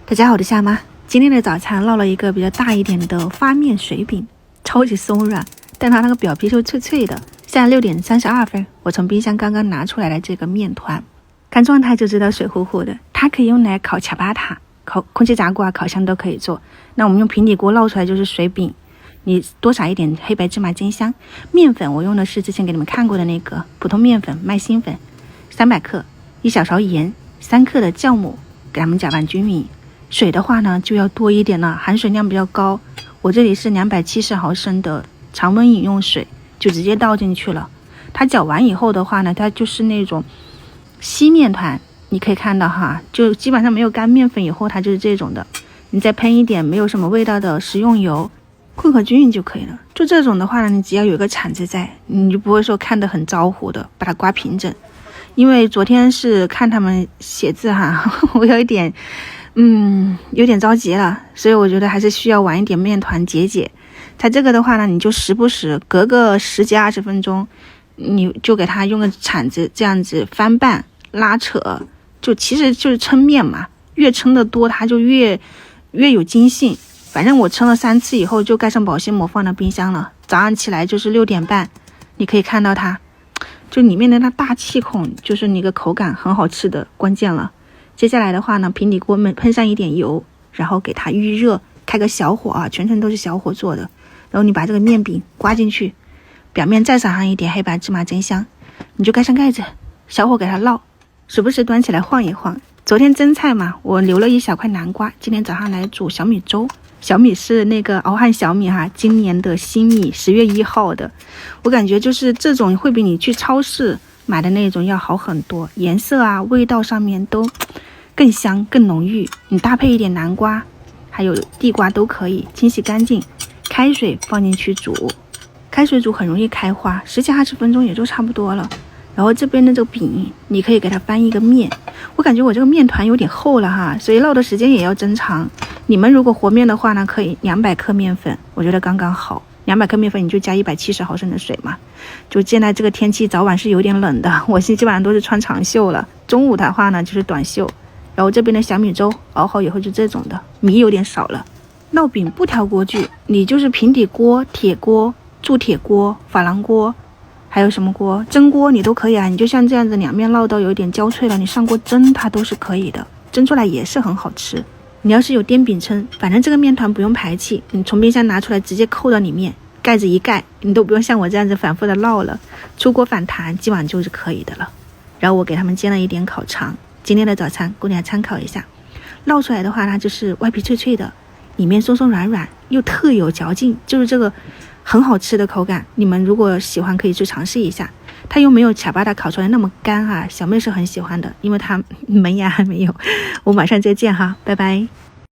大家好，我是夏妈。今天的早餐烙了一个比较大一点的发面水饼，超级松软，但它那个表皮就脆脆的。现在6点32分，我从冰箱刚刚拿出来的这个面团，看状态就知道水乎乎的。它可以用来烤恰巴塔、烤空气炸锅啊、烤箱都可以做。那我们用平底锅烙出来就是水饼，你多撒一点黑白芝麻煎香。面粉我用的是之前给你们看过的那个普通面粉、麦芯粉，300克，1小勺盐，3克的酵母，给它们搅拌均匀。水的话呢就要多一点了，含水量比较高。我这里是270毫升的常温饮用水，就直接倒进去了。它搅完以后的话呢，它就是那种稀面团，你可以看到哈，就基本上没有干面粉以后它就是这种的。你再喷一点没有什么味道的食用油，混合均匀就可以了。就这种的话呢，你只要有一个铲子在，你就不会说看得很招糊的，把它刮平整。因为昨天是看他们写字哈，我有点着急了，所以我觉得还是需要玩一点面团解解。它这个的话呢，你就时不时隔个10几20分钟，你就给它用个铲子这样子翻拌拉扯，就其实就是抻面嘛，越抻的多它就越有筋性。反正我抻了3次以后就盖上保鲜膜放到冰箱了，早上起来就是6点半，你可以看到它就里面的那大气孔，就是那个口感很好吃的关键了。接下来的话呢，平底锅喷上一点油，然后给它预热，开个小火啊，全程都是小火做的。然后你把这个面饼刮进去，表面再撒上一点黑白芝麻煎香，你就盖上盖子，小火给它烙，时不时端起来晃一晃。昨天蒸菜嘛，我留了一小块南瓜，今天早上来煮小米粥。小米是那个敖汉小米哈，今年的新米，10月1号的。我感觉就是这种会比你去超市买的那种要好很多，颜色啊、味道上面都更香、更浓郁。你搭配一点南瓜，还有地瓜都可以，清洗干净，开水放进去煮。开水煮很容易开花，10几20分钟也就差不多了。然后这边的这个饼，你可以给它翻一个面。我感觉我这个面团有点厚了哈，所以烙的时间也要增长。你们如果和面的话呢，可以200克面粉，我觉得刚刚好。200克面粉你就加170毫升的水嘛。就现在这个天气早晚是有点冷的，我基本上都是穿长袖了。中午的话呢就是短袖。然后这边的小米粥熬好以后就这种的，米有点少了。烙饼不挑锅具，你就是平底锅、铁锅、铸铁锅、珐琅锅，还有什么锅，蒸锅你都可以啊。你就像这样子两面烙到有点焦脆了，你上锅蒸它都是可以的，蒸出来也是很好吃。你要是有颠饼铛，反正这个面团不用排气，你从冰箱拿出来直接扣到里面，盖子一盖，你都不用像我这样子反复的烙了，出锅反弹基本上就是可以的了。然后我给他们煎了一点烤肠，今天的早餐供大家参考一下。烙出来的话它就是外皮脆脆的，里面松松软软，又特有嚼劲，就是这个很好吃的口感。你们如果喜欢可以去尝试一下，它又没有恰巴塔烤出来那么干啊，小妹是很喜欢的，因为它门牙还没有。我马上再见哈，拜拜。